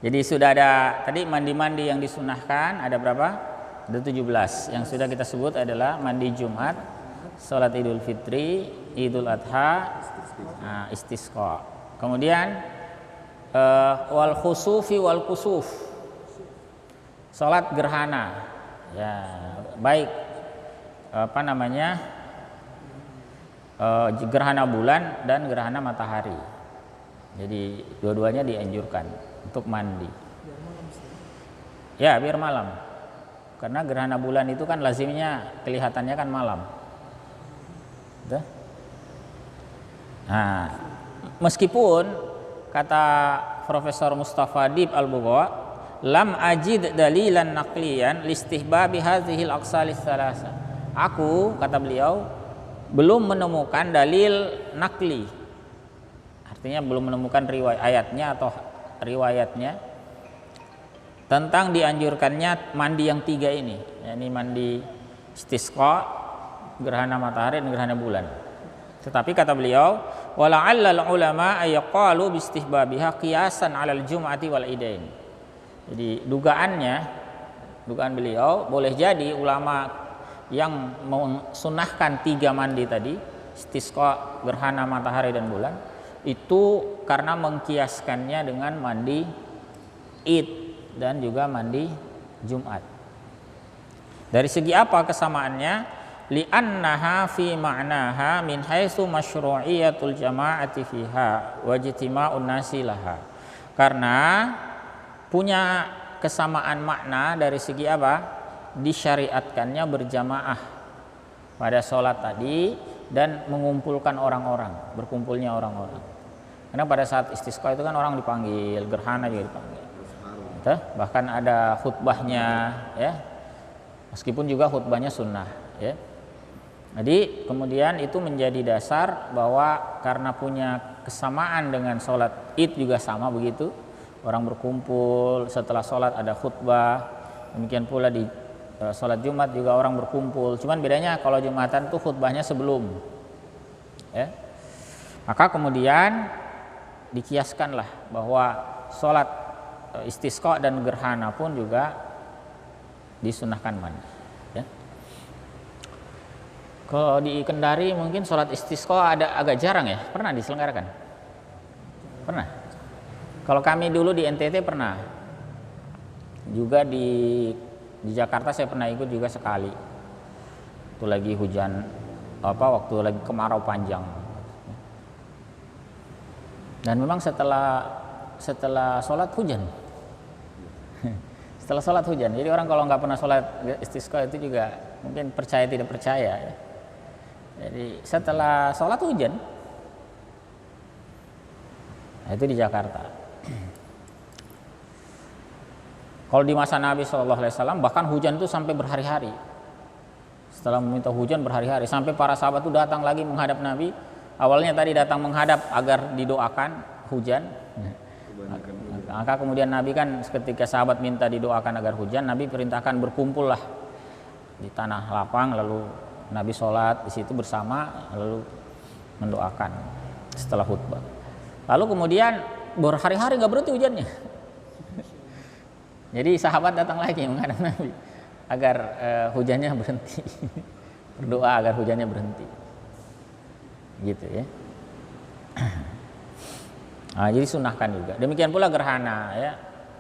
Jadi sudah ada tadi mandi-mandi yang disunahkan ada berapa? Ada 17. Yang sudah kita sebut adalah mandi Jumat, sholat Idul Fitri, Idul Adha, istisqa. Kemudian wal khusufi wal kusuf, sholat gerhana. Ya, baik gerhana bulan dan gerhana matahari. Jadi dua-duanya dianjurkan untuk mandi. Ya, biar malam. Karena gerhana bulan itu kan lazimnya kelihatannya kan malam. Betul? Nah, meskipun kata Profesor Mustafa Dib Al-Bughawa, lam ajid dalilan naqliyan listihbabi hadhil aqsalis tsalasa. Aku, kata beliau, belum menemukan dalil nakli. Artinya belum menemukan ayatnya atau riwayatnya tentang dianjurkannya mandi yang 3 ini, yakni mandi istisqa, gerhana matahari dan gerhana bulan. Tetapi kata beliau, wala'allal ulama ayaqalu bistihbabiha qiyasan 'alal jum'ati wal idain. Jadi dugaan beliau boleh jadi ulama yang mensunahkan 3 mandi tadi, istisqa, gerhana matahari dan bulan, itu karena mengkiaskannya dengan mandi Id dan juga mandi Jumat. Dari segi apa kesamaannya? Li'annaha fi ma'naha min haitsu masyru'iyatul jama'ati fiha wa ijtima'un nasi laha. Karena punya kesamaan makna dari segi apa? Disyariatkannya berjamaah pada sholat tadi dan mengumpulkan orang-orang, berkumpulnya orang-orang. Karena pada saat istisqa itu kan orang dipanggil, gerhana juga dipanggil. Bahkan ada khutbahnya, ya. Meskipun juga khutbahnya sunnah, ya. Jadi kemudian itu menjadi dasar bahwa karena punya kesamaan dengan sholat Id juga sama begitu, orang berkumpul, setelah sholat ada khutbah, demikian pula di sholat Jumat juga orang berkumpul. Cuman bedanya kalau Jumatan tuh khutbahnya sebelum, ya. Maka kemudian dikiaskanlah bahwa sholat istisqa dan gerhana pun juga disunahkan mandi, ya. Kalau di Kendari mungkin sholat istisqa agak jarang ya, pernah diselenggarakan? Pernah? Kalau kami dulu di NTT pernah, juga di Jakarta saya pernah ikut juga sekali. Itu lagi hujan waktu lagi kemarau panjang. Dan memang setelah sholat hujan. Setelah sholat hujan. Jadi orang kalau nggak pernah sholat istisqa itu juga mungkin percaya tidak percaya. Jadi setelah sholat hujan. Nah, itu di Jakarta. Kalau di masa Nabi SAW bahkan hujan itu sampai berhari-hari. Setelah meminta hujan berhari-hari, sampai para sahabat itu datang lagi menghadap Nabi. Awalnya tadi datang menghadap agar didoakan hujan. Maka kemudian Nabi kan ketika sahabat minta didoakan agar hujan, Nabi perintahkan berkumpullah di tanah lapang, lalu Nabi sholat di situ bersama, lalu mendoakan setelah khutbah. Lalu kemudian berhari-hari nggak berhenti hujannya. Jadi sahabat datang lagi menghadap Nabi agar hujannya berhenti, berdoa agar hujannya berhenti, gitu ya. Nah, jadi sunahkan juga. Demikian pula gerhana, ya.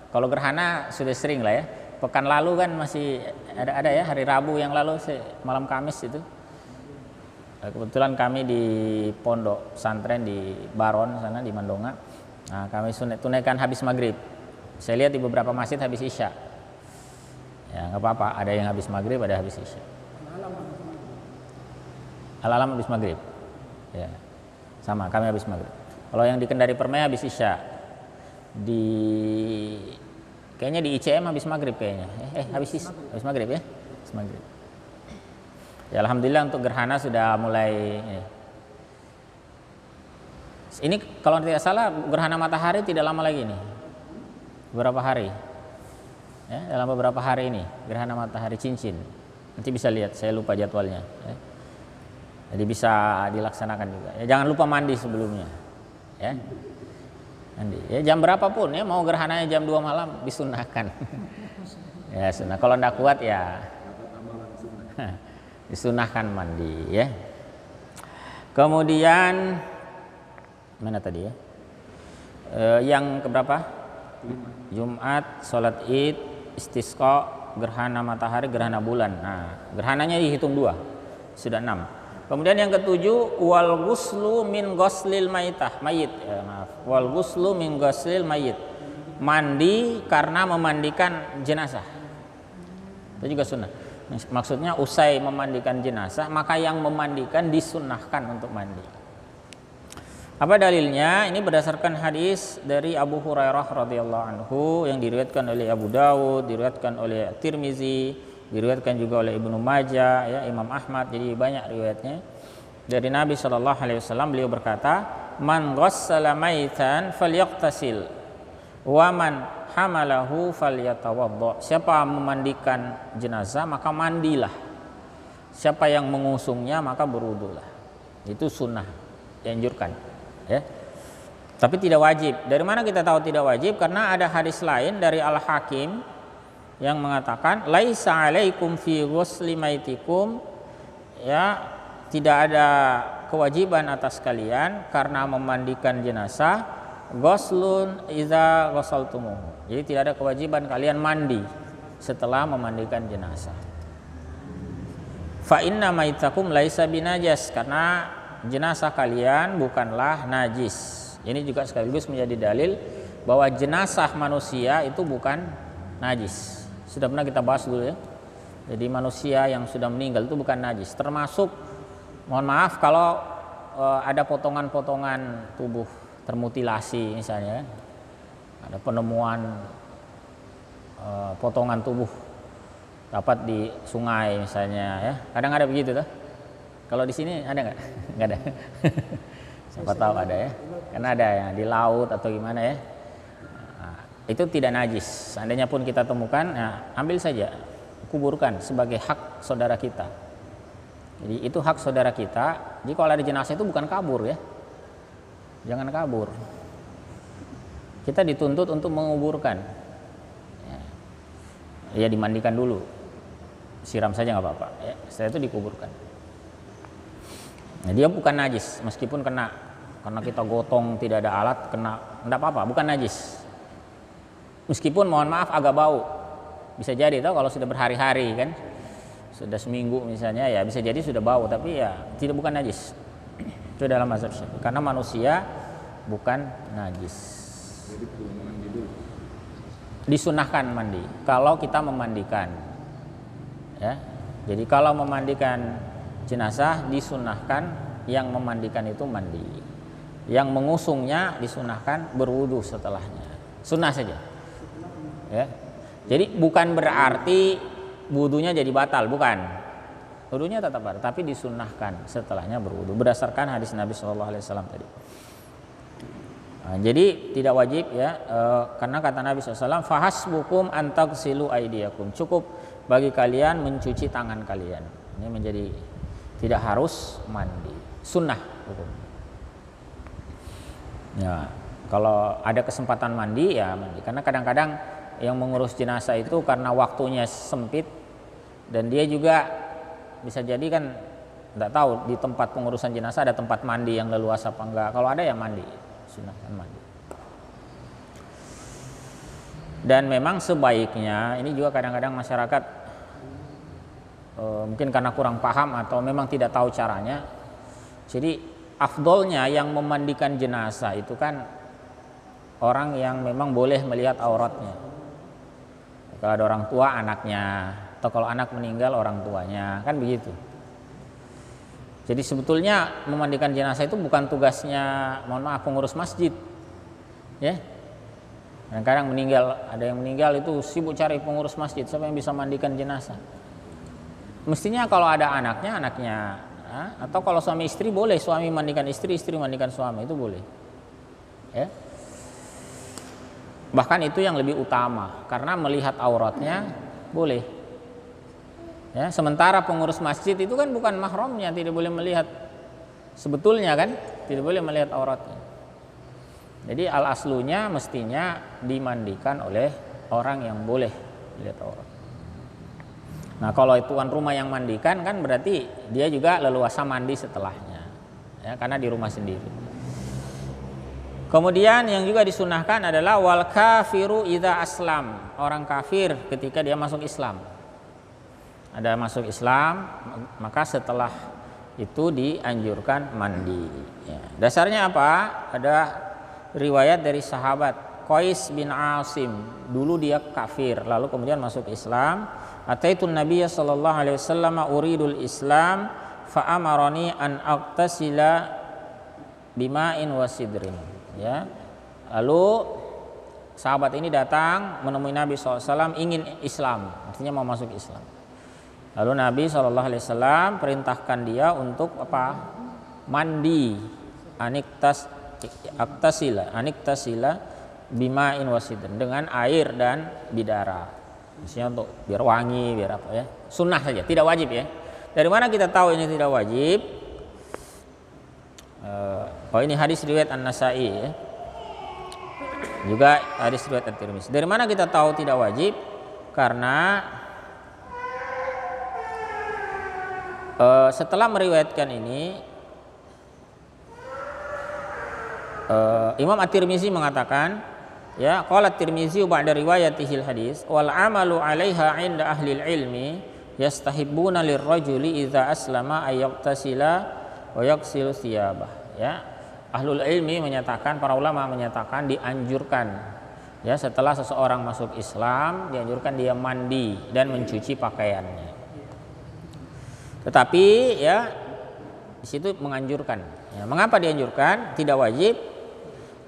Kalau gerhana sudah sering lah ya. Pekan lalu kan masih ada ya, hari Rabu yang lalu malam Kamis itu. Kebetulan kami di pondok pesantren di Baron sana di Mandonga. Nah, kami tunaikan habis maghrib. Saya lihat di beberapa masjid habis isya. Ya nggak apa-apa, ada yang habis maghrib, ada habis isya. Al-alam habis maghrib. Ya, sama kami habis maghrib. Kalau yang di Kendari Permai habis isya, kayaknya di ICM habis maghrib kayaknya. Habis maghrib ya, habis maghrib. Ya alhamdulillah untuk gerhana sudah mulai. Ini kalau tidak salah gerhana matahari tidak lama lagi nih, beberapa hari. Ya, dalam beberapa hari ini gerhana matahari cincin. Nanti bisa lihat, saya lupa jadwalnya. Ya. Jadi bisa dilaksanakan juga. Ya, jangan lupa mandi sebelumnya. Ya. Mandi. Ya jam berapapun ya, mau gerhananya jam 2 malam disunahkan. Ya sunnah. Kalau ndak kuat ya disunahkan mandi ya. Kemudian mana tadi ya? Yang keberapa? Jumat, sholat Id, istisqa, gerhana matahari, gerhana bulan. Nah, gerhananya dihitung 2. Sudah 6. Kemudian yang ketujuh, wal ghuslu min ghuslil mayit. Ya, maaf. Wal ghuslu min ghuslil mayit. Mandi karena memandikan jenazah. Itu juga sunnah. Maksudnya usai memandikan jenazah, maka yang memandikan disunnahkan untuk mandi. Apa dalilnya? Ini berdasarkan hadis dari Abu Hurairah radhiyallahu anhu yang diriwayatkan oleh Abu Dawud, diriwayatkan oleh Tirmizi, diriwayatkan juga oleh Ibnu Majah, ya, Imam Ahmad. Jadi banyak riwayatnya. Dari Nabi sallallahu alaihi wasallam beliau berkata, "Man ghassala maitan falyaqtasil wa man hamalahu falyatawadda." Siapa memandikan jenazah maka mandilah. Siapa yang mengusungnya maka berwudulah. Itu sunnah, dianjurkan. Ya. Tapi tidak wajib. Dari mana kita tahu tidak wajib? Karena ada hadis lain dari Al-Hakim yang mengatakan laisa 'alaikum fi ghusli maitikum, ya, tidak ada kewajiban atas kalian karena memandikan jenazah, ghuslun idza ghasaltumuhu. Jadi tidak ada kewajiban kalian mandi setelah memandikan jenazah. Fa inna maitakum laisa binajas, karena jenazah kalian bukanlah najis. Ini juga sekaligus menjadi dalil bahwa jenazah manusia itu bukan najis. Sudah pernah kita bahas dulu ya. Jadi manusia yang sudah meninggal itu bukan najis. Termasuk, mohon maaf kalau ada potongan-potongan tubuh termutilasi misalnya, ada penemuan potongan tubuh dapat di sungai misalnya ya. Kadang ada begitu tuh. Kalau di sini ada nggak? Nggak ada. Siapa tahu ada ya. Karena ada yang di laut atau gimana ya. Nah, itu tidak najis. Seandainya pun kita temukan, nah, ambil saja, kuburkan sebagai hak saudara kita. Jadi itu hak saudara kita. Jadi kalau ada jenazah itu bukan kabur ya. Jangan kabur. Kita dituntut untuk menguburkan. Ya dimandikan dulu. Siram saja nggak apa-apa. Ya, setelah itu dikuburkan. Nah, dia bukan najis meskipun kena, karena kita gotong tidak ada alat, kena, enggak apa-apa, bukan najis. Meskipun mohon maaf agak bau. Bisa jadi tahu kalau sudah berhari-hari kan. Sudah seminggu misalnya ya bisa jadi sudah bau, tapi ya tidak, bukan najis. Itu dalam mazhab Syafi'i. Karena manusia bukan najis. Disunahkan mandi kalau kita memandikan. Ya. Jadi kalau memandikan jenazah disunahkan yang memandikan itu mandi. Yang mengusungnya disunahkan berwudu setelahnya. Sunnah saja. Ya. Jadi bukan berarti wudunya jadi batal, bukan. Wudunya tetap batal, tapi disunahkan setelahnya berwudu berdasarkan hadis Nabi SAW tadi. Nah, jadi tidak wajib ya, karena kata Nabi SAW, fahasbukum antagsilu aidiakum, cukup bagi kalian mencuci tangan kalian. Ini menjadi tidak harus mandi, sunnah hukum. Ya, kalau ada kesempatan mandi ya mandi, karena kadang-kadang yang mengurus jenazah itu karena waktunya sempit dan dia juga bisa jadi kan tidak tahu di tempat pengurusan jenazah ada tempat mandi yang leluasa apa enggak. Kalau ada ya mandi, sunnahkan mandi. Dan memang sebaiknya, ini juga kadang-kadang masyarakat mungkin karena kurang paham atau memang tidak tahu caranya. Jadi afdolnya yang memandikan jenazah itu kan orang yang memang boleh melihat auratnya. Kalau ada orang tua anaknya, atau kalau anak meninggal orang tuanya, kan begitu. Jadi sebetulnya memandikan jenazah itu bukan tugasnya, mohon maaf, pengurus masjid. Ya. Kadang-kadang ada yang meninggal itu sibuk cari pengurus masjid, siapa yang bisa mandikan jenazah. Mestinya kalau ada anaknya, atau kalau suami istri boleh, suami mandikan istri, istri mandikan suami, itu boleh. Ya. Bahkan itu yang lebih utama, karena melihat auratnya boleh. Ya, sementara pengurus masjid itu kan bukan mahramnya, tidak boleh melihat, sebetulnya kan tidak boleh melihat auratnya. Jadi al aslunya mestinya dimandikan oleh orang yang boleh lihat aurat. Nah kalau tuan rumah yang mandikan kan berarti dia juga leluasa mandi setelahnya, ya, karena di rumah sendiri. Kemudian yang juga disunahkan adalah wal kafiru idza aslam, orang kafir ketika dia masuk Islam. Ada masuk Islam, maka setelah itu dianjurkan mandi. Ya. Dasarnya apa? Ada riwayat dari sahabat Qais bin Asim, dulu dia kafir, lalu kemudian masuk Islam. Ataitun Nabiyya sallallahu alaihi wasallam uridul Islam fa amarani an aqtasila bima'in wasidrin. Ya. Lalu sahabat ini datang menemui Nabi SAW ingin Islam, artinya mau masuk Islam. Lalu Nabi SAW perintahkan dia untuk apa? Mandi, aniktasila bima'in wasidrin, dengan air dan bidara. Maksudnya untuk biar wangi, biar apa ya? Sunnah saja, tidak wajib ya. Dari mana kita tahu ini tidak wajib? Ini hadis riwayat An-Nasa'i ya. Juga hadis riwayat At-Tirmidzi. Dari mana kita tahu tidak wajib? Karena setelah meriwayatkan ini Imam At-Tirmidzi mengatakan, ya, qala At-Tirmidzi ba'da riwayatihil hadis wal amalu 'alaiha 'inda ahli ilmi yastahibbuna lirrajuli idza aslama ay yaqtasila wa yaghsilu thiyabah. Ya, ahlul ilmi menyatakan, para ulama menyatakan dianjurkan, ya, setelah seseorang masuk Islam dianjurkan dia mandi dan mencuci pakaiannya. Tetapi ya di situ menganjurkan. Ya, mengapa dianjurkan? Tidak wajib.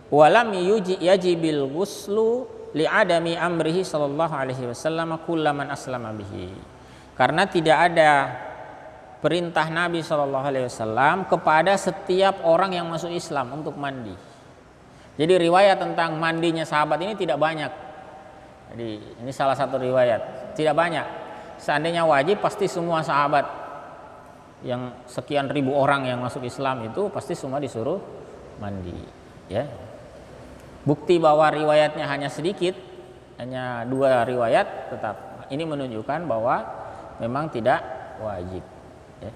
Walam yajibil ghuslu li'adami amrihi sallallahu alaihi wasallam kullaman aslama bihi. Karena tidak ada perintah Nabi sallallahu alaihi wasallam kepada setiap orang yang masuk Islam untuk mandi. Jadi riwayat tentang mandinya sahabat ini tidak banyak. Jadi ini salah satu riwayat, tidak banyak. Seandainya wajib pasti semua sahabat yang sekian ribu orang yang masuk Islam itu pasti semua disuruh mandi, ya. Bukti bahwa riwayatnya hanya sedikit, hanya 2 riwayat, tetap ini menunjukkan bahwa memang tidak wajib, ya.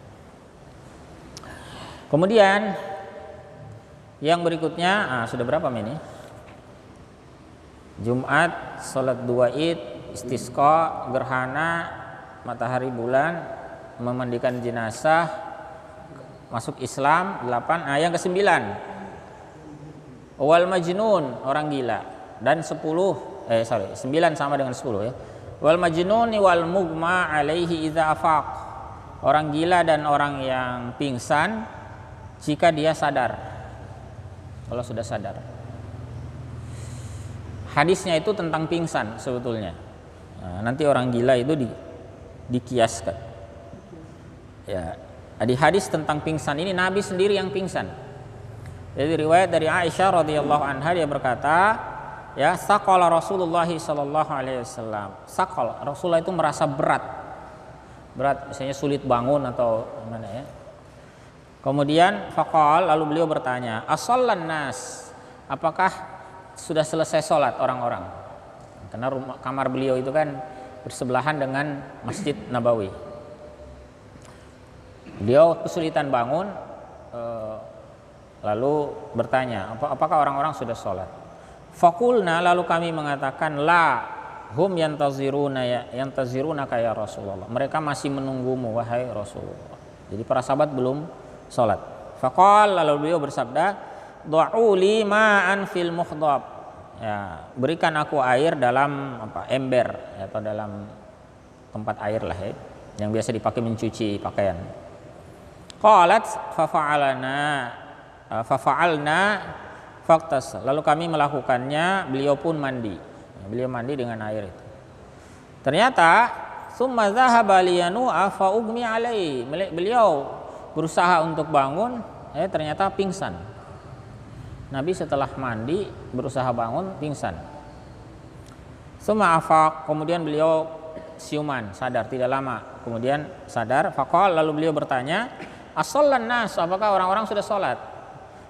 Kemudian yang berikutnya, sudah berapa ini? Jumat, salat 2 Id, istisqa, gerhana, matahari bulan, memandikan jenazah, masuk Islam 8. Yang ke-9 wal majnun, orang gila, dan 9 sama dengan 10 ya. Wal majnuni wal mugma alaihi idza afaq, orang gila dan orang yang pingsan jika dia sadar, kalau sudah sadar. Hadisnya itu tentang pingsan sebetulnya. Nanti orang gila itu dikiaskan. Ya, di hadis tentang pingsan ini Nabi sendiri yang pingsan. Jadi riwayat dari Aisyah radhiyallahu anha, dia berkata, ya, saqala Rasulullah sallallahu alaihi wasallam. Saqal, Rasulullah itu merasa berat, misalnya sulit bangun atau gimana ya. Kemudian faqal, lalu beliau bertanya, asallan nas, apakah sudah selesai sholat orang-orang? Karena kamar beliau itu kan bersebelahan dengan Masjid Nabawi. Beliau kesulitan bangun, lalu bertanya, apakah orang-orang sudah sholat? Fakulna, lalu kami mengatakan, la hum yantaziruna ya Rasulullah, mereka masih menunggumu wahai Rasulullah. Jadi para sahabat belum sholat. Faqal, lalu beliau bersabda, du'u li ma'an fil mukhdab, ya, berikan aku air dalam ember, ya, atau dalam tempat air lah ya, yang biasa dipakai mencuci pakaian. Qalat fafa'alna faktas, lalu kami melakukannya, beliau pun mandi. Beliau mandi dengan air itu. Ternyata summa dhahaba liyanu'a fa ugmi alaihi, beliau berusaha untuk bangun, ternyata pingsan. Nabi setelah mandi berusaha bangun, pingsan. Summa afaq, kemudian beliau siuman, sadar, tidak lama kemudian sadar. Faqal, lalu beliau bertanya, asallan nas, apakah orang-orang sudah sholat?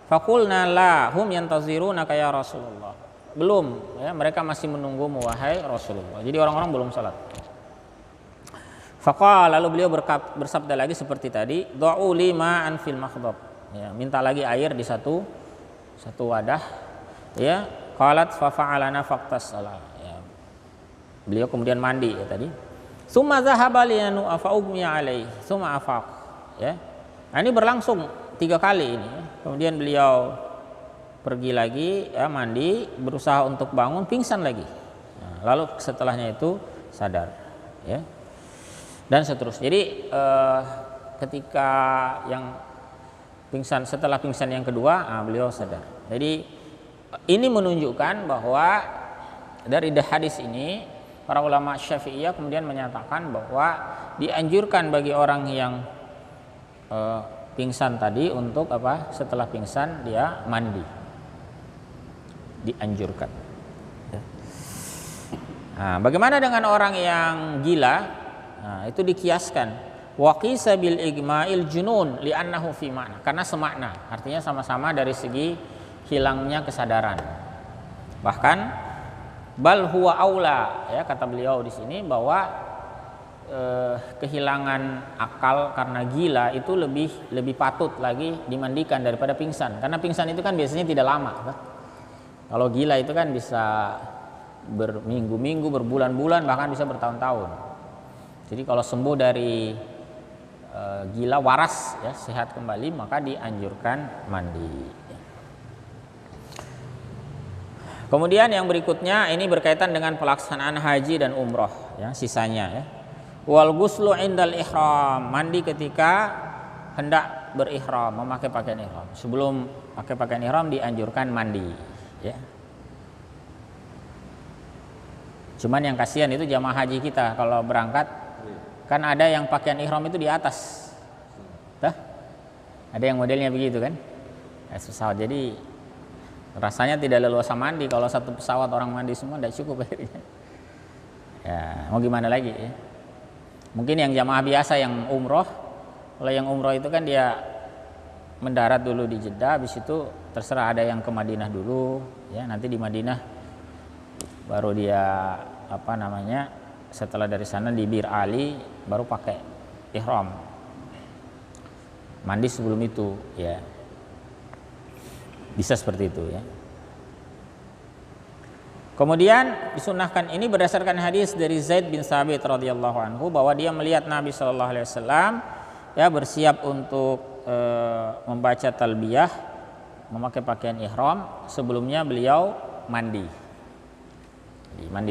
Faqulna la hum yantazirunaka ya Rasulullah. Belum, ya, mereka masih menunggumu wahai Rasulullah. Jadi orang-orang belum salat. Faqala, lalu beliau bersabda lagi seperti tadi, du'u li ma'an fil makhdab. Ya, minta lagi air di satu wadah. Ya, qalat fa fa'alana faqtasala. Ya. Beliau kemudian mandi ya tadi. Summa dhahaba liyanu afa ugmiya alaihi, summa afaq. Ya. Nah, ini berlangsung 3 kali ini. Ya. Kemudian beliau pergi lagi, ya, mandi, berusaha untuk bangun, pingsan lagi. Nah, lalu setelahnya itu sadar. Ya. Dan seterusnya. Jadi ketika yang pingsan, setelah pingsan yang kedua, beliau sadar. Jadi ini menunjukkan bahwa dari hadis ini para ulama Syafi'iyah kemudian menyatakan bahwa dianjurkan bagi orang yang pingsan tadi untuk apa? Setelah pingsan dia mandi. Dianjurkan. Nah, bagaimana dengan orang yang gila? Nah, itu dikiaskan. Waqisa bil igma'il junun li'annahu fi ma'na, karena semakna, artinya sama-sama dari segi hilangnya kesadaran. Bahkan bal huwa aula, ya, kata beliau di sini bahwa kehilangan akal karena gila itu lebih patut lagi dimandikan daripada pingsan. Karena pingsan itu kan biasanya tidak lama, kan? Kalau gila itu kan bisa berminggu-minggu, berbulan-bulan, bahkan bisa bertahun-tahun. Jadi kalau sembuh dari gila waras, ya, sehat kembali, maka dianjurkan mandi. Kemudian yang berikutnya ini berkaitan dengan pelaksanaan haji dan umroh, ya, sisanya, ya. Wal ghuslu indal ihram, mandi ketika hendak berihram, memakai pakaian ihram. Sebelum pakai pakaian ihram dianjurkan mandi, ya. Cuman yang kasihan itu jamaah haji kita kalau berangkat, kan ada yang pakaian ihram itu di atas. Tuh? Ada yang modelnya begitu kan? Pesawat. Jadi rasanya tidak leluasa mandi. Kalau satu pesawat orang mandi semua tidak cukup akhirnya. Ya, mau gimana lagi, ya? Mungkin yang jamaah biasa yang umroh, kalau yang umroh itu kan dia mendarat dulu di Jeddah, habis itu terserah, ada yang ke Madinah dulu, ya, nanti di Madinah baru dia setelah dari sana di Bir Ali baru pakai ihram, mandi sebelum itu, ya, bisa seperti itu, ya. Kemudian disunahkan ini berdasarkan hadis dari Zaid bin Sabit radhiyallahu anhu bahwa dia melihat Nabi Shallallahu Alaihi Wasallam, ya, bersiap untuk membaca talbiyah, memakai pakaian ihram. Sebelumnya beliau mandi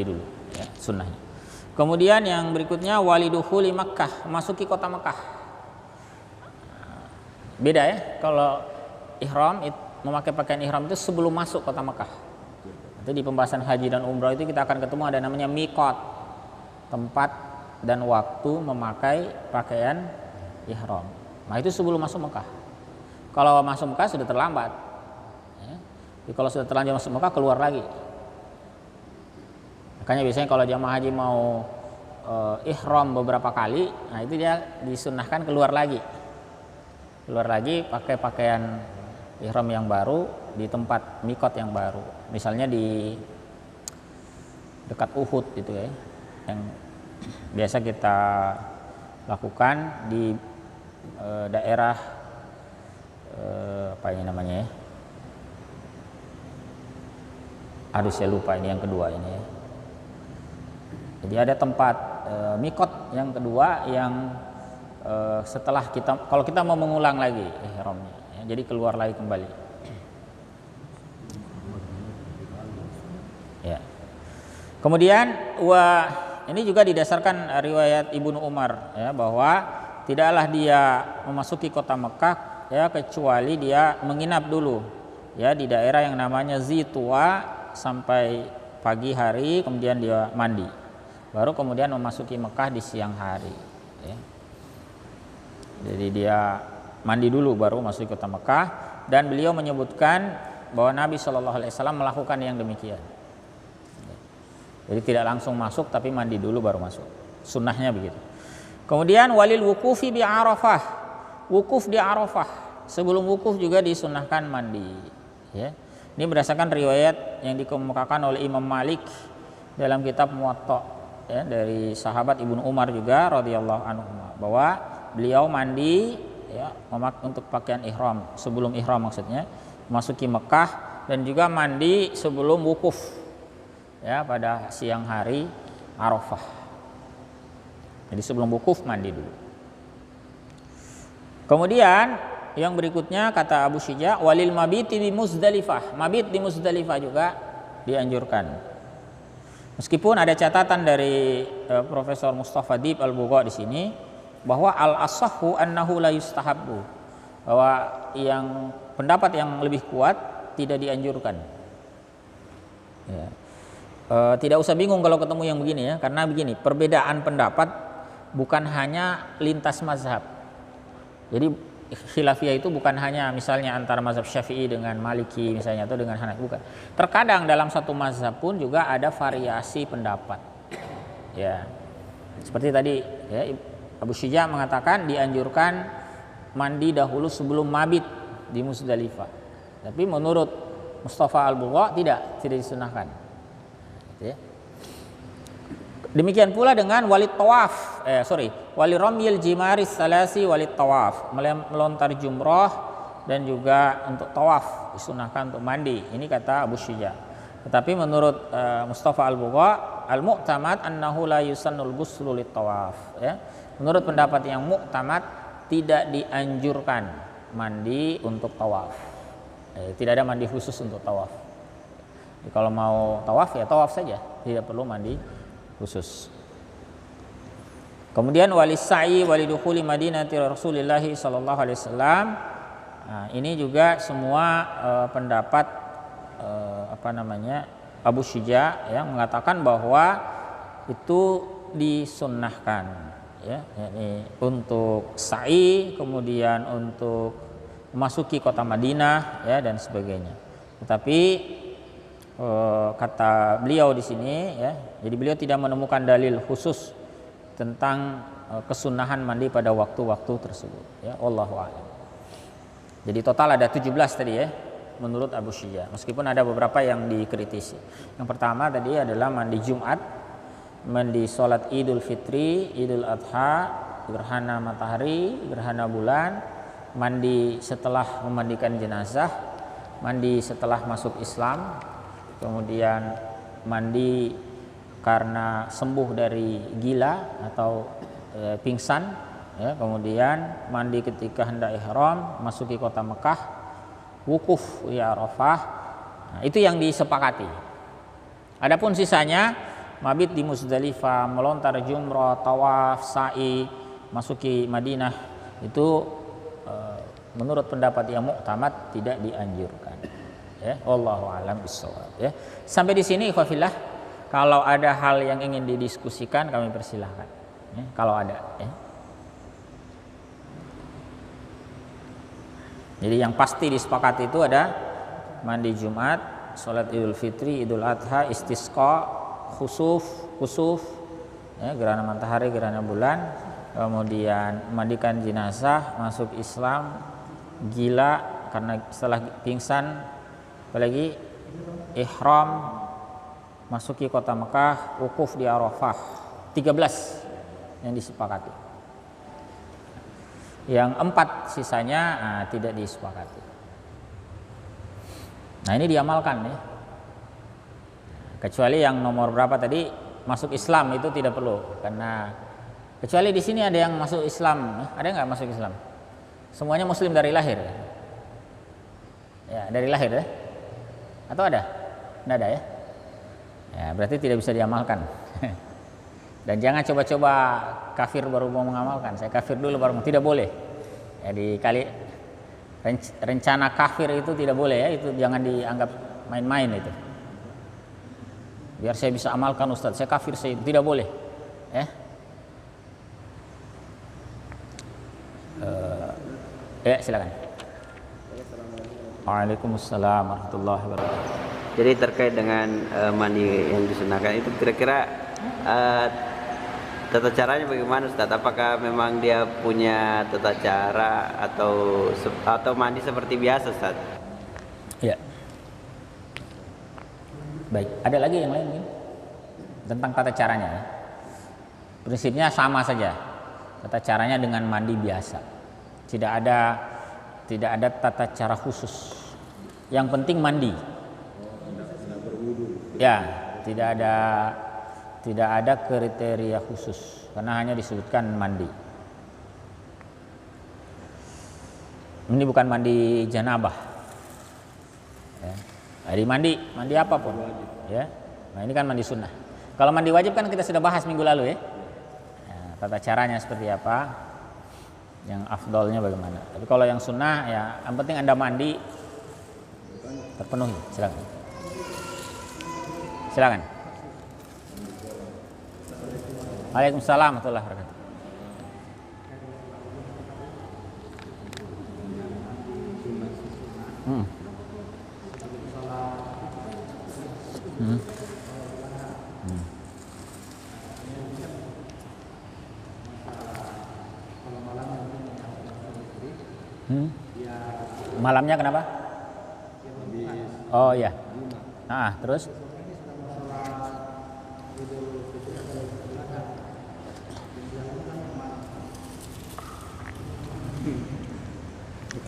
dulu, ya, sunnahnya. Kemudian yang berikutnya walidukhuli Makkah, masuki kota Makkah. Beda, ya, kalau ihram memakai pakaian ihram itu sebelum masuk kota Makkah. Nanti di pembahasan haji dan umrah itu kita akan ketemu ada namanya miqat, tempat dan waktu memakai pakaian ihram. Nah, itu sebelum masuk Makkah. Kalau masuk Makkah sudah terlambat, ya. Jadi kalau sudah terlanjur masuk Makkah keluar lagi. Makanya biasanya kalau jamaah haji mau ihram beberapa kali, nah itu dia disunnahkan keluar lagi pakai pakaian ihram yang baru di tempat mikot yang baru. Misalnya di dekat Uhud gitu, ya, yang biasa kita lakukan di daerah apa ini namanya, ya? Aduh, saya lupa ini yang kedua ini, ya. Jadi ada tempat mikot yang kedua yang setelah kalau kita mau mengulang lagi ihramnya, ya, jadi keluar lagi kembali. Ya. Kemudian ini juga didasarkan riwayat Ibnu Umar, ya, bahwa tidaklah dia memasuki kota Mekah, ya, kecuali dia menginap dulu, ya, di daerah yang namanya Zituwa sampai pagi hari, kemudian dia mandi. Baru kemudian memasuki Mekah di siang hari, ya. Jadi dia mandi dulu baru masuk kota Mekah, dan beliau menyebutkan bahwa Nabi Shallallahu Alaihi Wasallam melakukan yang demikian. Jadi tidak langsung masuk tapi mandi dulu baru masuk. Sunnahnya begitu. Kemudian walil wukufi bi Arafah, wukuf di Arafah, sebelum wukuf juga disunahkan mandi. Ya. Ini berdasarkan riwayat yang dikemukakan oleh Imam Malik dalam kitab Muwatta, ya, dari sahabat Ibnu Umar juga radhiyallahu anhu, bahwa beliau mandi, ya, untuk pakaian ihram, sebelum ihram maksudnya, masuki Mekah, dan juga mandi sebelum wukuf, ya, pada siang hari Arafah. Jadi sebelum wukuf mandi dulu. Kemudian yang berikutnya kata Abu Syija, walil mabiti di Muzdalifah. Mabit di Muzdalifah juga dianjurkan. Meskipun ada catatan dari Profesor Mustafa Dib Al-Bugha di sini bahwa al-asahhu annahu la yustahabbu, bahwa yang pendapat yang lebih kuat tidak dianjurkan. Ya. Tidak usah bingung kalau ketemu yang begini, ya, karena begini, perbedaan pendapat bukan hanya lintas mazhab. Jadi khilafiyah itu bukan hanya misalnya antara mazhab Syafi'i dengan Maliki misalnya, atau dengan Hanafi, bukan. Terkadang dalam satu mazhab pun juga ada variasi pendapat. Ya. Seperti tadi, ya, Abu Syija mengatakan dianjurkan mandi dahulu sebelum mabit di Muzdalifah. Tapi menurut Mustafa Al-Bugha tidak disunahkan. Ya. Demikian pula dengan wali tawaf, wali ramyil jimaris salasi wali tawaf, melontar jumroh dan juga untuk tawaf disunahkan untuk mandi. Ini kata Abu Syija. Tetapi menurut Mustafa Al-Bugha, al-mu'tamad annahu la yusannul ghuslu lit tawaf. Ya. Menurut pendapat yang mu'tamad, tidak dianjurkan mandi untuk tawaf. Tidak ada mandi khusus untuk tawaf. Jadi kalau mau tawaf ya tawaf saja, tidak perlu mandi khusus. Kemudian wali sa'i wali dukhuli madinati Rasulillah sallallahu alaihi wasallam. Nah, ini juga semua pendapat Abu Syija yang mengatakan bahwa itu disunnahkan, ya, yakni untuk sa'i, kemudian untuk memasuki kota Madinah, ya, dan sebagainya. Tetapi kata beliau di sini, ya, jadi beliau tidak menemukan dalil khusus tentang kesunahan mandi pada waktu-waktu tersebut, ya, wallahu a'lam. Jadi total ada 17 tadi, ya, menurut Abu Syija, meskipun ada beberapa yang dikritisi. Yang pertama tadi adalah mandi Jumat, mandi sholat Idul Fitri, Idul Adha, gerhana matahari, gerhana bulan, mandi setelah memandikan jenazah, mandi setelah masuk Islam, kemudian mandi karena sembuh dari gila atau pingsan, ya, kemudian mandi ketika hendak ihram masuki kota Mekah, wukuf di Arafah. Nah, itu yang disepakati. Adapun sisanya mabit di Muzdalifah, melontar jumrah, tawaf, sa'i, masuki Madinah, itu menurut pendapat yang mu'tamad tidak dianjurkan. Ya, wallahu a'lam bishawab. Ya. Sampai di sini ikhwafillah, kalau ada hal yang ingin didiskusikan kami persilahkan. Ya, kalau ada, ya. Jadi yang pasti disepakati itu ada mandi Jumat, sholat Idul Fitri, Idul Adha, istisqa, khusuf, ya, gerhana matahari, gerhana bulan, kemudian mandikan jenazah, masuk Islam, gila karena setelah pingsan, apalagi ihram, masuki kota Mekah, wukuf di Arafah. 13 yang disepakati. Yang 4 sisanya tidak disepakati. Nah, ini diamalkan, ya. Kecuali yang nomor berapa tadi, masuk Islam, itu tidak perlu, karena kecuali di sini ada yang masuk Islam, ada nggak masuk Islam? Semuanya Muslim dari lahir. Ya, dari lahir, ya. Atau ada? Tidak ada, ya. Ya, berarti tidak bisa diamalkan. Dan jangan coba-coba kafir baru mau mengamalkan. Saya kafir dulu baru, tidak boleh. Jadi rencana kafir itu tidak boleh, ya. Itu jangan dianggap main-main itu. Biar saya bisa amalkan Ustadz, saya kafir, saya tidak boleh, ya. Ya, silakan. Waalaikumsalam warahmatullahi wabarakatuh. Jadi terkait dengan mandi yang disunahkan itu kira-kira Tata caranya bagaimana Ustaz? Apakah memang dia punya tata cara atau mandi seperti biasa Ustaz? Ya. Baik, ada lagi yang lain mungkin tentang tata caranya ya. Prinsipnya sama saja. Tata caranya dengan mandi biasa. Tidak ada tata cara khusus. Yang penting mandi. Ya, tidak ada kriteria khusus karena hanya disebutkan mandi. Ini bukan mandi janabah. Ya. Jadi mandi apapun. Ya. Nah, ini kan mandi sunnah. Kalau mandi wajib kan kita sudah bahas minggu lalu ya. Nah, tata caranya seperti apa? Yang afdolnya bagaimana? Tapi kalau yang sunnah ya, yang penting Anda mandi terpenuhi. Silakan. Silakan. Waalaikumsalam warahmatullahi wabarakatuh. Malamnya kenapa? Oh iya. Nah, terus?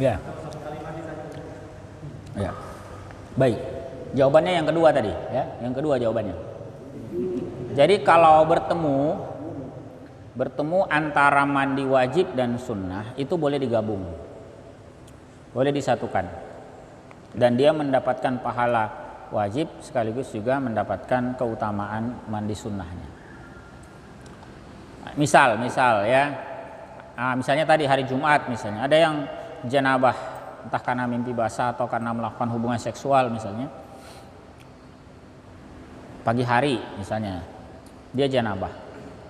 Ya. Ya. Baik. Jawabannya yang kedua tadi, ya. Yang kedua jawabannya. Jadi kalau bertemu antara mandi wajib dan sunnah itu boleh digabung. Boleh disatukan. Dan dia mendapatkan pahala wajib sekaligus juga mendapatkan keutamaan mandi sunnahnya. Misal ya. Misalnya tadi hari Jumat misalnya, ada yang janabah entah karena mimpi basah atau karena melakukan hubungan seksual misalnya. Pagi hari misalnya dia janabah.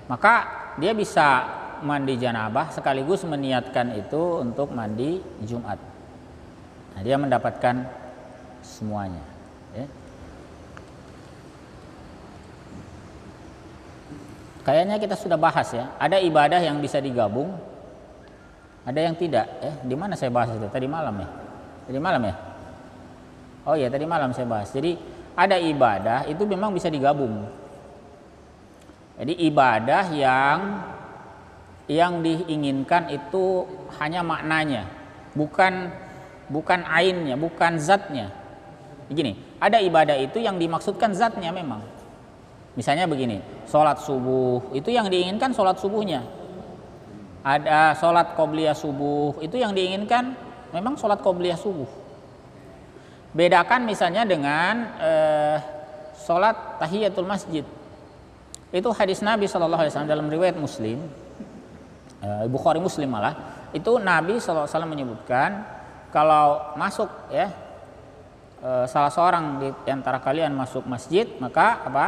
Maka dia bisa mandi janabah sekaligus meniatkan itu untuk mandi Jumat. Nah, dia mendapatkan semuanya, ya. Kayaknya kita sudah bahas ya. Ada ibadah yang bisa digabung, ada yang tidak. Di mana saya bahas itu? Tadi malam ya. Tadi malam ya. Oh iya, tadi malam saya bahas. Jadi ada ibadah itu memang bisa digabung. Jadi ibadah yang diinginkan itu hanya maknanya, bukan ainnya, bukan zatnya. Begini, ada ibadah itu yang dimaksudkan zatnya memang. Misalnya begini, sholat subuh itu yang diinginkan sholat subuhnya. Ada sholat qobliyah subuh itu yang diinginkan memang sholat qobliyah subuh. Bedakan misalnya dengan sholat tahiyatul masjid. Itu hadis Nabi SAW dalam riwayat Muslim, Bukhari Muslim malah. Itu Nabi SAW menyebutkan kalau masuk ya salah seorang di antara kalian masuk masjid, maka apa?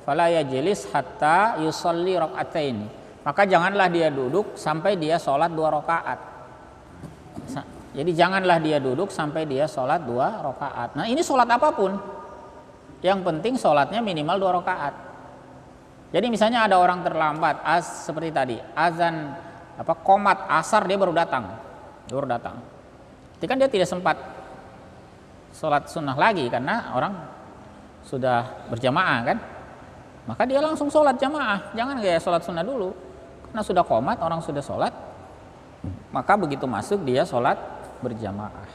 Fala yajlis hatta yusalli raka'ataini. Maka janganlah dia duduk sampai dia sholat 2 rakaat. Jadi janganlah dia duduk sampai dia sholat 2 rakaat. Nah, ini sholat apapun. Yang penting sholatnya minimal 2 rakaat. Jadi misalnya ada orang terlambat, seperti tadi, azan qomat asar dia baru datang. Jadi kan dia tidak sempat sholat sunnah lagi karena orang sudah berjamaah kan. Maka dia langsung sholat jamaah, jangan kayak sholat sunnah dulu. Karena sudah qomat, orang sudah sholat, maka begitu masuk dia sholat berjamaah.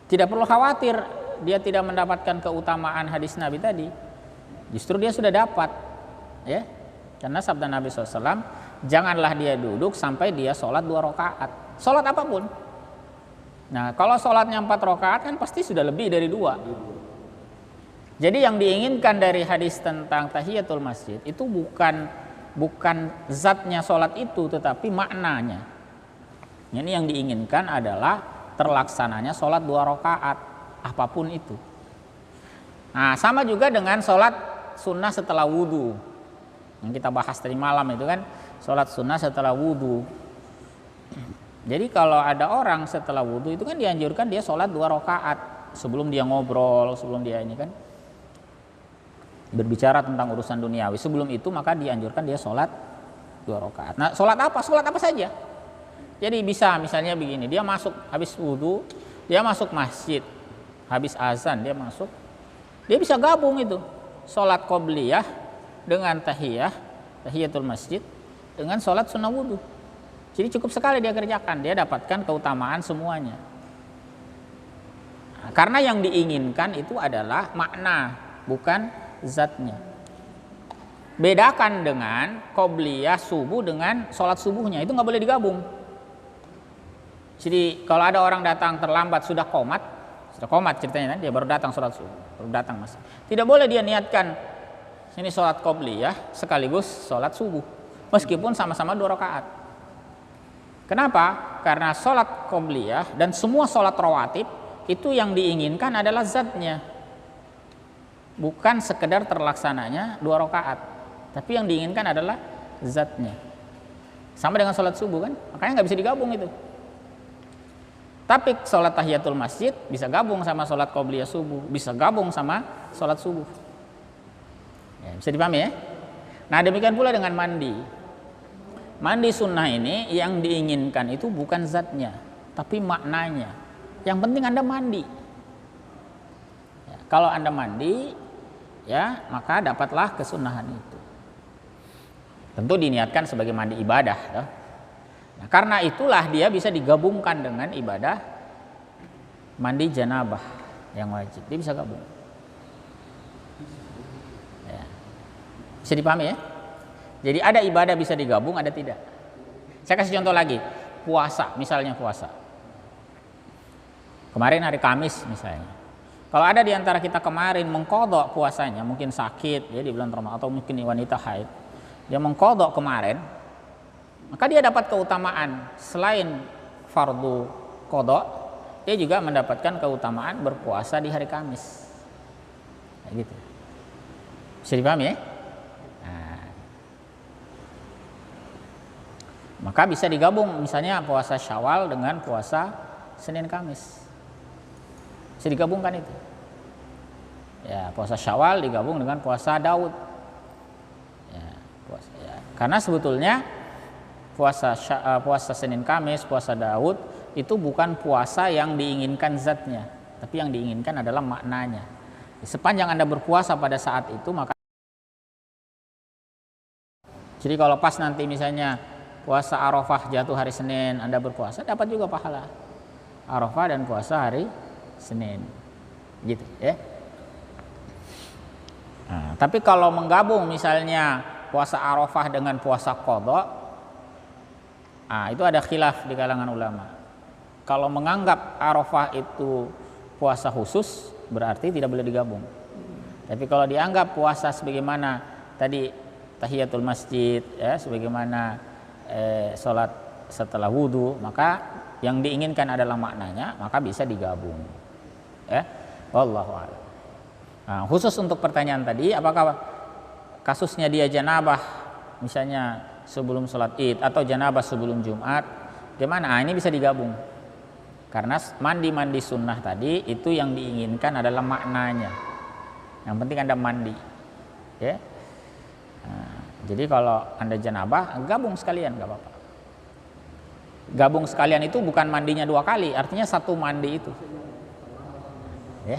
Tidak perlu khawatir dia tidak mendapatkan keutamaan hadis Nabi tadi. Justru dia sudah dapat, ya. Karena sabda Nabi SAW, janganlah dia duduk sampai dia sholat 2 rakaat. Sholat apapun. Nah, kalau sholatnya 4 rakaat kan pasti sudah lebih dari 2. Jadi yang diinginkan dari hadis tentang tahiyatul masjid itu bukan zatnya sholat itu, tetapi maknanya. Ini yang diinginkan adalah terlaksananya sholat 2 rakaat. Apapun itu. Nah, sama juga dengan sholat sunnah setelah wudhu. Yang kita bahas tadi malam itu kan sholat sunnah setelah wudhu. Jadi kalau ada orang setelah wudhu itu kan dianjurkan dia sholat 2 rakaat sebelum dia ngobrol, sebelum dia ini kan. berbicara tentang urusan duniawi. Sebelum itu maka dianjurkan dia sholat 2 rakaat. Nah, sholat apa? Sholat apa saja. Jadi bisa misalnya begini, dia masuk habis wudhu, dia masuk masjid, habis azan dia masuk, dia bisa gabung itu sholat qobliyah dengan tahiyatul masjid dengan sholat sunnah wudhu. Jadi cukup sekali dia kerjakan, dia dapatkan keutamaan semuanya. Nah, karena yang diinginkan itu adalah makna, bukan zatnya. Bedakan dengan qobliyah subuh dengan sholat subuhnya, itu nggak boleh digabung. Jadi kalau ada orang datang terlambat sudah komat ceritanya, dia baru datang sholat subuh, baru datang mas. Tidak boleh dia niatkan ini sholat qobliyah sekaligus sholat subuh, meskipun sama-sama 2 rakaat. Kenapa? Karena sholat qobliyah dan semua sholat rawatib itu yang diinginkan adalah zatnya, bukan sekedar terlaksananya 2 rakaat, tapi yang diinginkan adalah zatnya. Sama dengan sholat subuh kan, makanya nggak bisa digabung itu. Tapi sholat tahiyatul masjid bisa gabung sama sholat qobliyah subuh, bisa gabung sama sholat subuh. Ya, bisa dipahami ya? Nah demikian pula dengan mandi. Mandi sunnah ini yang diinginkan itu bukan zatnya, tapi maknanya. Yang penting Anda mandi. Ya, kalau Anda mandi, ya maka dapatlah kesunahan itu. Tentu diniatkan sebagai mandi ibadah. Ya. Nah, karena itulah dia bisa digabungkan dengan ibadah mandi janabah yang wajib. Dia bisa gabung. Ya. Bisa dipahami ya? Jadi ada ibadah bisa digabung, ada tidak. Saya kasih contoh lagi, puasa, misalnya puasa. Kemarin hari Kamis misalnya. Kalau ada di antara kita kemarin mengqadha puasanya, mungkin sakit ya di bulan Ramadan atau mungkin wanita haid, dia mengqadha kemarin, maka dia dapat keutamaan selain fardu qadha, dia juga mendapatkan keutamaan berpuasa di hari Kamis. Kayak gitu. Bisa dipahami ya? Maka bisa digabung misalnya puasa Syawal dengan puasa Senin Kamis. Bisa digabungkan itu. Ya, puasa Syawal digabung dengan puasa Daud. Ya, karena sebetulnya puasa Senin Kamis, puasa Daud itu bukan puasa yang diinginkan zatnya, tapi yang diinginkan adalah maknanya. Sepanjang Anda berpuasa pada saat itu maka jadi kalau pas nanti misalnya puasa Arafah jatuh hari Senin, Anda berpuasa dapat juga pahala Arafah dan puasa hari Senin, gitu ya. Nah, tapi kalau menggabung misalnya puasa Arafah dengan puasa qadha, itu ada khilaf di kalangan ulama. Kalau menganggap Arafah itu puasa khusus, berarti tidak boleh digabung. Tapi kalau dianggap puasa sebagaimana tadi tahiyatul masjid, ya, sebagaimana sholat setelah wudhu, maka yang diinginkan adalah maknanya, maka bisa digabung. Ya, wallahu a'lam. Nah, khusus untuk pertanyaan tadi, apakah kasusnya dia janabah, misalnya sebelum sholat id atau janabah sebelum Jumat, gimana? Ini bisa digabung. Karena mandi sunnah tadi itu yang diinginkan adalah maknanya. Yang penting Anda mandi. Ya. Nah, jadi kalau Anda janabah, gabung sekalian, gak apa-apa. Gabung sekalian itu bukan mandinya 2 kali, artinya satu mandi itu. Ya,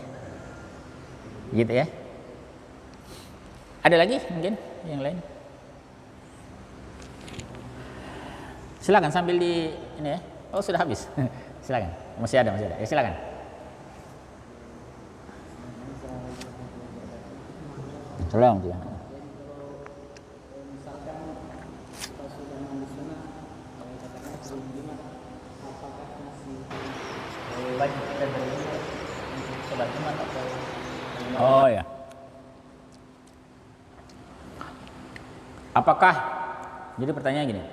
gitu ya. Ada lagi mungkin yang lain? Silakan sambil di ini ya. Oh sudah habis. Silakan. Masih ada. Ya, silakan. Tolong dia. Oh ya. Apakah, jadi pertanyaannya gini,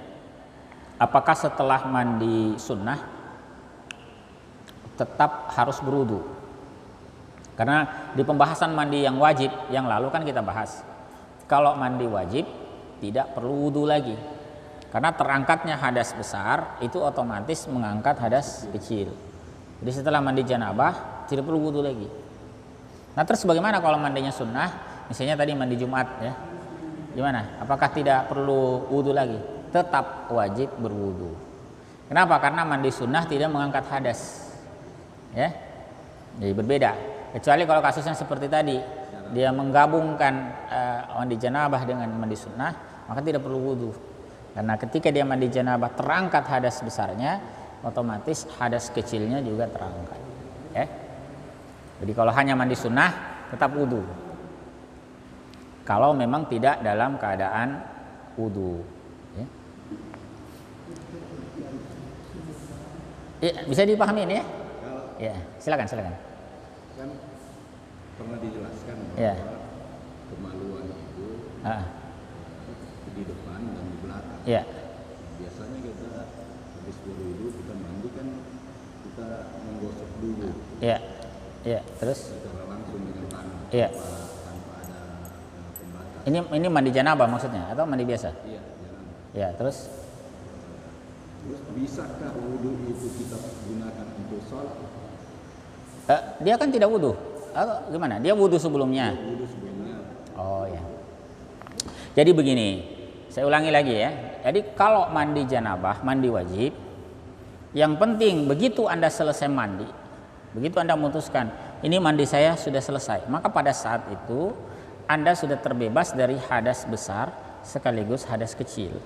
apakah setelah mandi sunnah tetap harus berwudu? Karena di pembahasan mandi yang wajib yang lalu kan kita bahas, kalau mandi wajib tidak perlu wudu lagi, karena terangkatnya hadas besar itu otomatis mengangkat hadas kecil. Jadi setelah mandi janabah tidak perlu wudu lagi. Nah terus bagaimana kalau mandinya sunnah? misalnya tadi mandi Jumat ya, gimana? Apakah tidak perlu wudhu lagi? Tetap wajib berwudhu. Kenapa? Karena mandi sunnah tidak mengangkat hadas, ya. Jadi berbeda. Kecuali kalau kasusnya seperti tadi, dia menggabungkan mandi janabah dengan mandi sunnah, maka tidak perlu wudhu. Karena ketika dia mandi janabah terangkat hadas besarnya, otomatis hadas kecilnya juga terangkat. Ya. Jadi kalau hanya mandi sunnah, tetap wudhu. Kalau memang tidak dalam keadaan wudhu. Ya. Ya, bisa dipahami ini ya? Ya, silakan. Kan pernah dijelaskan bahwa Ya. kemaluan itu di depan dan di belakang. Ya. Biasanya kita habis berwudu, kita mandi kan kita menggosok dulu. Ya. Ya, terus? Secara langsung dengan tangan. Ya. Tanpa ada pembatas. Ini mandi janabah maksudnya atau mandi biasa? Iya, jangan. Ya, terus? Terus bisakah wudu itu kita gunakan untuk sholat? Dia kan tidak wudhu atau gimana? Dia wudhu sebelumnya. Wudu sebelumnya. Oh ya. Jadi begini, saya ulangi lagi ya. Jadi kalau mandi janabah, mandi wajib, yang penting begitu Anda selesai mandi, begitu Anda memutuskan ini mandi saya sudah selesai, maka pada saat itu Anda sudah terbebas dari hadas besar sekaligus hadas kecil.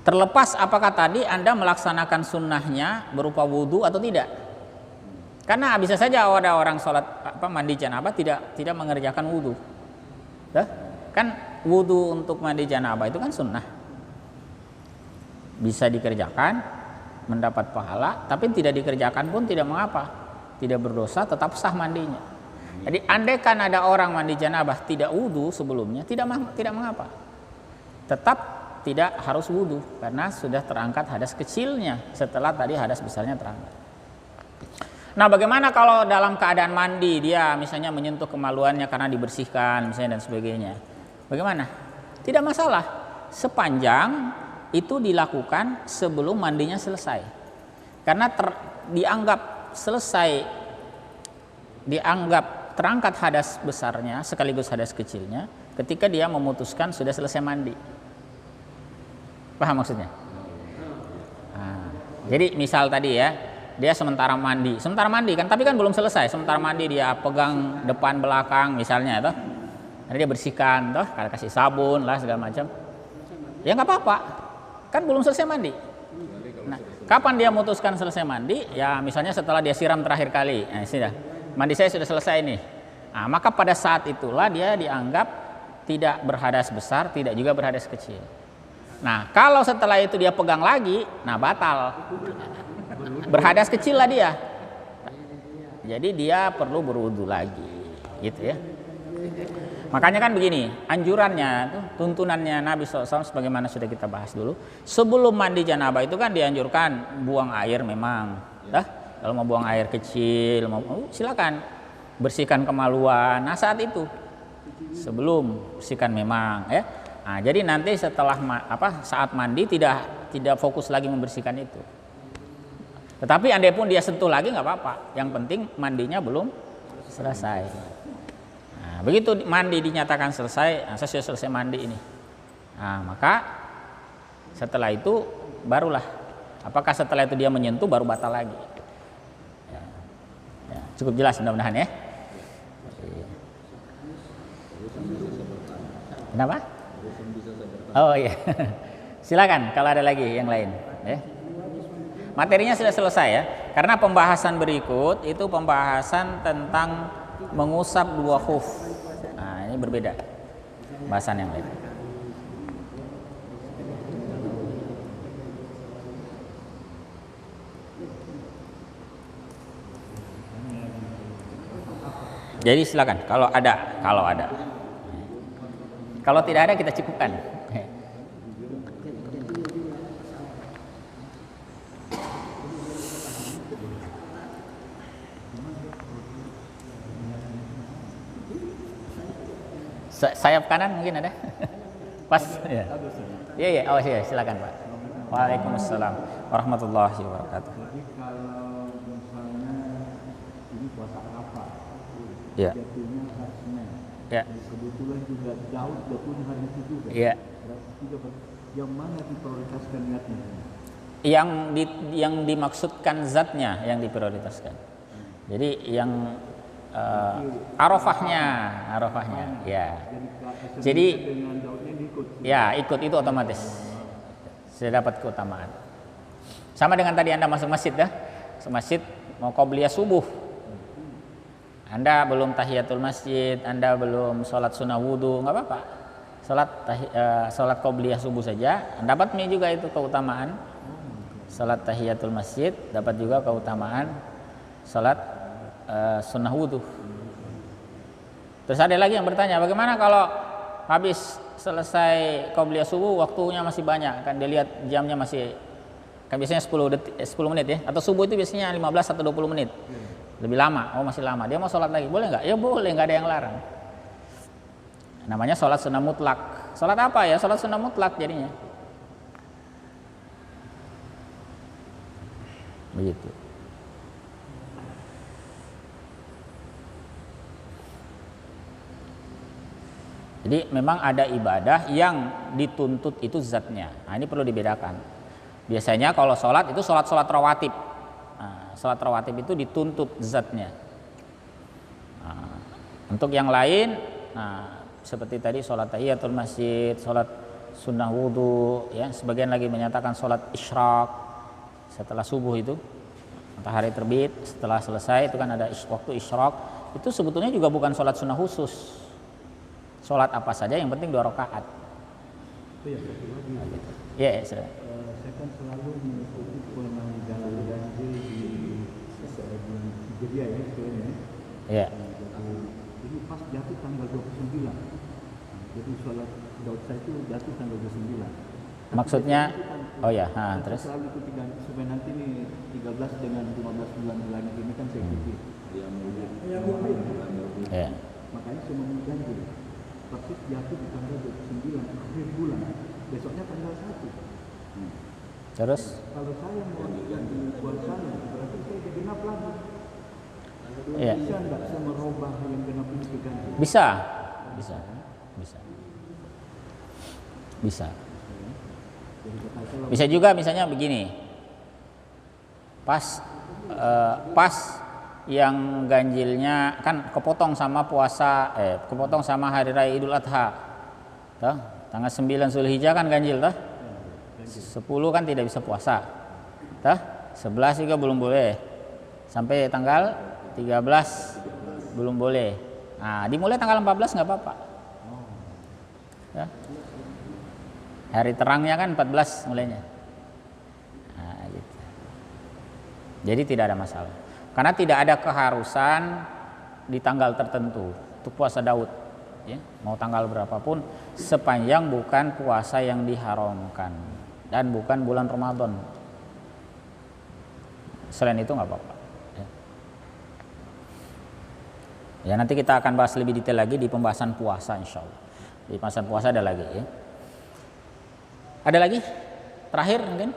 Terlepas apakah tadi Anda melaksanakan sunnahnya berupa wudhu atau tidak. Karena bisa saja ada orang sholat mandi janabah tidak mengerjakan wudhu. Kan wudhu untuk mandi janabah itu kan sunnah. Bisa dikerjakan, mendapat pahala, tapi tidak dikerjakan pun tidak mengapa. Tidak berdosa, tetap sah mandinya. Jadi andaikan ada orang mandi janabah tidak wudhu sebelumnya, tidak mengapa. Tetap tidak harus wudhu karena sudah terangkat hadas kecilnya setelah tadi hadas besarnya terangkat. Nah, bagaimana kalau dalam keadaan mandi dia misalnya menyentuh kemaluannya karena dibersihkan misalnya dan sebagainya? Bagaimana? Tidak masalah sepanjang itu dilakukan sebelum mandinya selesai. Karena dianggap selesai, dianggap terangkat hadas besarnya sekaligus hadas kecilnya ketika dia memutuskan sudah selesai mandi. Paham maksudnya? Nah, jadi misal tadi ya, dia sementara mandi kan, tapi kan belum selesai. Sementara mandi dia pegang depan belakang misalnya, toh, nanti dia bersihkan, toh, kasih sabun lah segala macam. Ya nggak apa-apa, kan belum selesai mandi. Nah, kapan dia memutuskan selesai mandi? Ya misalnya setelah dia siram terakhir kali. Nah, sudah, mandi saya sudah selesai nih. Nah, maka pada saat itulah dia dianggap tidak berhadas besar, tidak juga berhadas kecil. Nah, kalau setelah itu dia pegang lagi, nah batal. Berhadas kecil lah dia. Jadi dia perlu berwudu lagi, gitu ya. Makanya kan begini, anjurannya, tuntunannya Nabi SAW sebagaimana sudah kita bahas dulu. Sebelum mandi janabah itu kan dianjurkan buang air memang. Kalau mau buang air kecil, silakan bersihkan kemaluan. Nah saat itu, sebelum bersihkan memang, ya. Nah, jadi nanti setelah saat mandi tidak fokus lagi membersihkan itu. Tetapi andai pun dia sentuh lagi nggak apa-apa. Yang penting mandinya belum selesai. Nah, begitu mandi dinyatakan selesai, saya sudah selesai mandi ini. Nah, maka setelah itu barulah. Apakah setelah itu dia menyentuh baru batal lagi? Ya, cukup jelas mudah-mudahan ya. Kenapa? Oh iya. Silakan kalau ada lagi yang lain. Ya. Materinya sudah selesai ya. Karena pembahasan berikut itu pembahasan tentang mengusap dua khuf. Nah, ini berbeda. Bahasan yang lain. Jadi silakan kalau ada. Kalau tidak ada kita cukupkan. Sayap kanan mungkin ada? Pas ya. Iya, oh iya, silakan Pak. Waalaikumsalam warahmatullahi wabarakatuh. Jadi kalau misalnya ini puasa apa? Ya. Jatuhnya hari Senin. Ya. Kebetulan juga Daud jatuhnya hari itu juga. Iya. Yang mana diprioritaskan niatnya? Yang dimaksudkan zatnya yang diprioritaskan. Jadi yang Arafahnya, ya. Jadi ya ikut itu otomatis sudah dapat keutamaan. Sama dengan tadi Anda masuk masjid ya, masuk masjid mau qobliyah subuh, Anda belum tahiyatul masjid, Anda belum sholat sunnah wudhu, nggak apa-apa. Sholat qobliyah subuh saja, dapat juga itu keutamaan. Sholat tahiyatul masjid dapat juga keutamaan sholat sunnah wudhu. Terus ada lagi yang bertanya, bagaimana kalau habis selesai qobliyah subuh waktunya masih banyak, kan dia lihat jamnya masih, kan biasanya 10 menit ya, atau subuh itu biasanya 15 atau 20 menit. Lebih lama, masih lama. Dia mau sholat lagi, boleh nggak? Ya boleh, nggak ada yang larang. Namanya sholat sunnah mutlak. Sholat apa ya? Sholat sunnah mutlak jadinya. Begitu. Jadi memang ada ibadah yang dituntut itu zatnya. Nah ini perlu dibedakan. Biasanya kalau sholat itu sholat rawatib. Sholat rawatib itu dituntut zatnya. Untuk yang lain, seperti tadi sholat tahiyatul masjid, sholat sunnah wudhu, ya, sebagian lagi menyatakan sholat isyraq setelah subuh itu, matahari terbit, setelah selesai itu kan ada waktu isyraq, itu sebetulnya juga bukan sholat sunnah khusus. Sholat apa saja yang penting 2 rakaat. Itu yang satu lagi. Ya, saya kan selalu mengikuti penanggalan ganjil di bulan Hijriah ya istilahnya. Ya. Jadi pas jatuh tanggal 29. Jadi sholat Daud saya itu jatuh tanggal 29. Maksudnya, terus? Selalu ikuti ganjil supaya nanti nih 13 dengan 15 bulan lagi ini kan saya ikuti. Ya. Makanya saya mau ganjil. Persis jatuh di tanggal 29 akhir bulan. Besoknya tanggal 1. Terus? Kalau saya mau ganti buat sana, berarti saya genap lagi. Iya. Bisa nggak saya merubah yang genap ini ke ganjil? Bisa. Bisa juga misalnya begini. Pas yang ganjilnya kan kepotong sama kepotong sama hari raya Idul Adha. Tanggal 9 Zulhijjah kan ganjil 10 kan tidak bisa puasa. 11 juga belum boleh. Sampai tanggal 13 belum boleh. Nah, dimulai tanggal 14 nggak apa-apa. Hari terangnya kan 14 mulainya. Nah, gitu. Jadi tidak ada masalah. Karena tidak ada keharusan di tanggal tertentu untuk puasa Daud, ya. Mau tanggal berapapun sepanjang bukan puasa yang diharamkan dan bukan bulan Ramadan. Selain itu nggak apa-apa. Ya nanti kita akan bahas lebih detail lagi di pembahasan puasa insya Allah. Di pembahasan puasa ada lagi ya. Ada lagi? Terakhir mungkin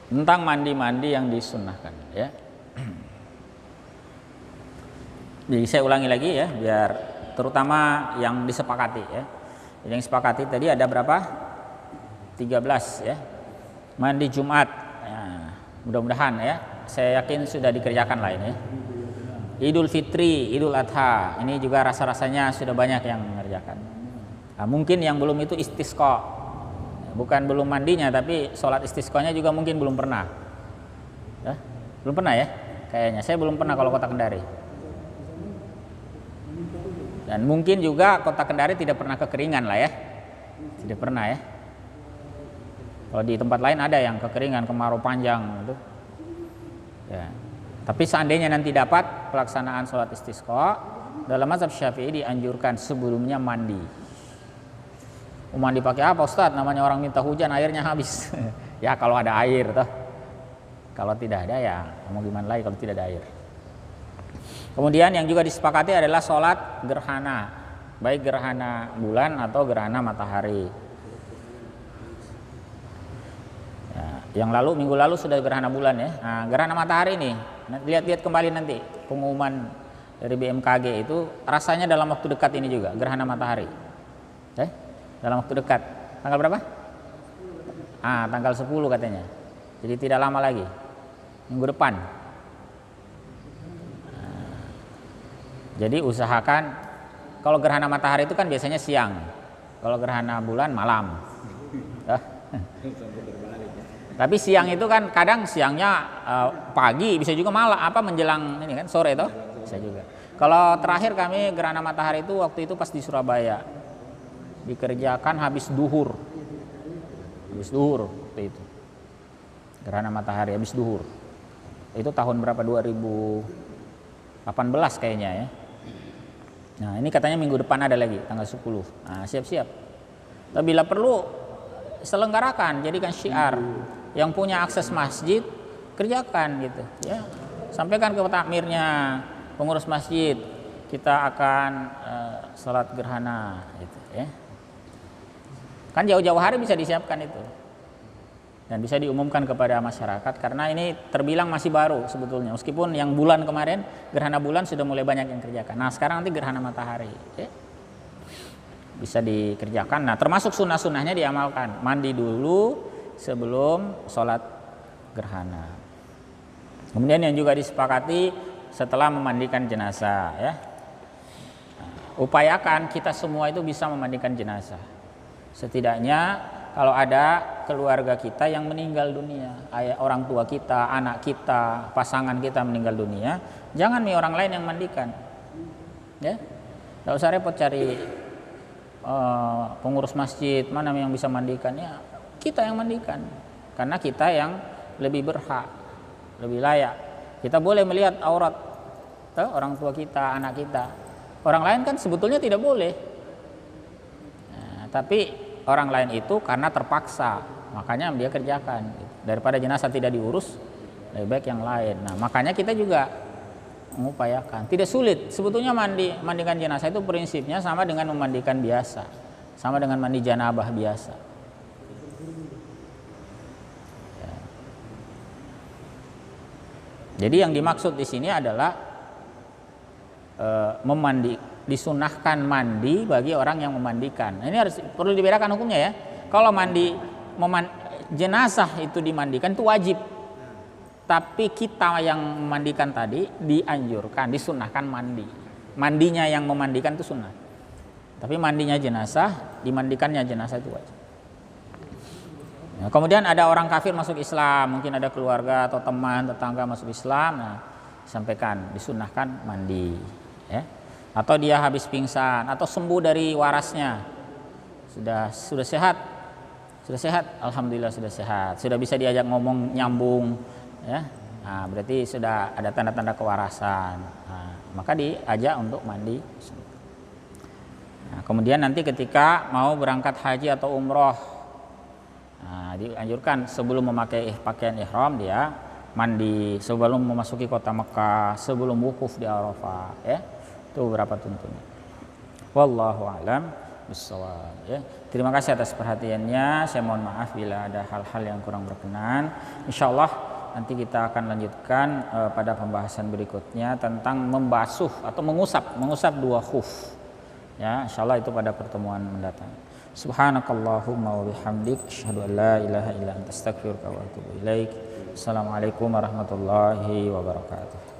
tentang mandi-mandi yang disunnahkan ya. Jadi saya ulangi lagi ya biar terutama yang disepakati ya. Jadi yang disepakati tadi ada berapa? 13 ya. Mandi Jumat. Ya, mudah-mudahan ya. Saya yakin sudah dikerjakan lah ini ya. Idul Fitri, Idul Adha, ini juga rasa-rasanya sudah banyak yang mengerjakan. Nah, mungkin yang belum itu istisqa, bukan belum mandinya, tapi sholat istisqanya juga mungkin belum pernah. Ya? Belum pernah ya? Kayaknya saya belum pernah kalau Kota Kendari. Dan mungkin juga Kota Kendari tidak pernah kekeringan lah ya, tidak pernah ya. Kalau di tempat lain ada yang kekeringan, kemarau panjang gitu. Ya. Tapi seandainya nanti dapat pelaksanaan sholat istisqa, dalam mazhab Syafi'i dianjurkan sebelumnya mandi. Mandi pakai apa Ustadz? Namanya orang minta hujan, airnya habis. Ya kalau ada air toh. Kalau tidak ada ya mau gimana lagi kalau tidak ada air. Kemudian yang juga disepakati adalah sholat gerhana, baik gerhana bulan atau gerhana matahari. Ya, yang lalu minggu lalu sudah gerhana bulan ya. Nah, gerhana matahari ini lihat-lihat kembali nanti pengumuman dari BMKG itu rasanya dalam waktu dekat ini juga gerhana matahari. Dalam waktu dekat. Tanggal berapa? Tanggal 10 katanya. Jadi tidak lama lagi. Minggu depan. Jadi usahakan, kalau gerhana matahari itu kan biasanya siang. Kalau gerhana bulan malam. Tapi siang itu kan kadang siangnya pagi, bisa juga malam menjelang ini kan sore itu bisa juga. Kalau terakhir kami gerhana matahari itu waktu itu pas di Surabaya, dikerjakan habis duhur waktu itu. Gerhana matahari habis duhur. Itu tahun berapa? 2018 kayaknya ya. Nah ini katanya minggu depan ada lagi tanggal 10. Nah siap-siap. Tapi bila perlu selenggarakan, jadikan syiar. Yang punya akses masjid kerjakan gitu ya. Sampaikan ke takmirnya, pengurus masjid, kita akan sholat gerhana gitu ya. Kan jauh-jauh hari bisa disiapkan itu. Dan bisa diumumkan kepada masyarakat karena ini terbilang masih baru sebetulnya. Meskipun yang bulan kemarin gerhana bulan sudah mulai banyak yang kerjakan. Nah, sekarang nanti gerhana matahari ya. Bisa dikerjakan. Nah, termasuk sunnah-sunnahnya diamalkan. Mandi dulu sebelum sholat gerhana. Kemudian yang juga disepakati setelah memandikan jenazah ya. Upayakan kita semua itu bisa memandikan jenazah. Setidaknya kalau ada keluarga kita yang meninggal dunia, orang tua kita, anak kita, pasangan kita meninggal dunia, jangan orang lain yang mandikan. Ya. Enggak usah repot cari pengurus masjid, mana yang bisa mandikan ya. Kita yang mandikan, karena kita yang lebih berhak, lebih layak. Kita boleh melihat aurat orang tua kita, anak kita. Orang lain kan sebetulnya tidak boleh. Nah, tapi orang lain itu karena terpaksa, makanya dia kerjakan. Daripada jenazah tidak diurus, lebih baik yang lain. Nah, makanya kita juga mengupayakan. Tidak sulit. Sebetulnya mandikan jenazah itu prinsipnya sama dengan memandikan biasa, sama dengan mandi janabah biasa. Jadi yang dimaksud di sini adalah disunahkan mandi bagi orang yang memandikan. Nah, ini perlu dibedakan hukumnya ya. Kalau jenazah itu dimandikan itu wajib. Tapi kita yang memandikan tadi dianjurkan, disunahkan mandi. Mandinya yang memandikan itu sunnah. Tapi mandinya jenazah, dimandikannya jenazah itu wajib. Nah, kemudian ada orang kafir masuk Islam, mungkin ada keluarga atau teman tetangga masuk Islam, nah sampaikan disunahkan mandi, ya. Atau dia habis pingsan atau sembuh dari warasnya, sudah sehat, alhamdulillah sudah sehat, sudah bisa diajak ngomong nyambung, ya. Nah, berarti sudah ada tanda-tanda kewarasan, nah, maka diajak untuk mandi. Nah, kemudian nanti ketika mau berangkat haji atau umroh, nah, dianjurkan sebelum memakai pakaian ihram dia mandi, sebelum memasuki kota Mekah, sebelum wukuf di Arafah, ya. Itu beberapa tuntunan. Wallahu a'lam bishawab, ya. Terima kasih atas perhatiannya. Saya mohon maaf bila ada hal-hal yang kurang berkenan. Insyaallah nanti kita akan lanjutkan pada pembahasan berikutnya tentang membasuh atau mengusap dua khuf. Ya, insyaallah itu pada pertemuan mendatang. Subhanakallahumma wa bihamdik asyhadu an la ilaha illa anta astaghfiruka wa atubu ilaik. Assalamualaikum warahmatullahi wabarakatuh.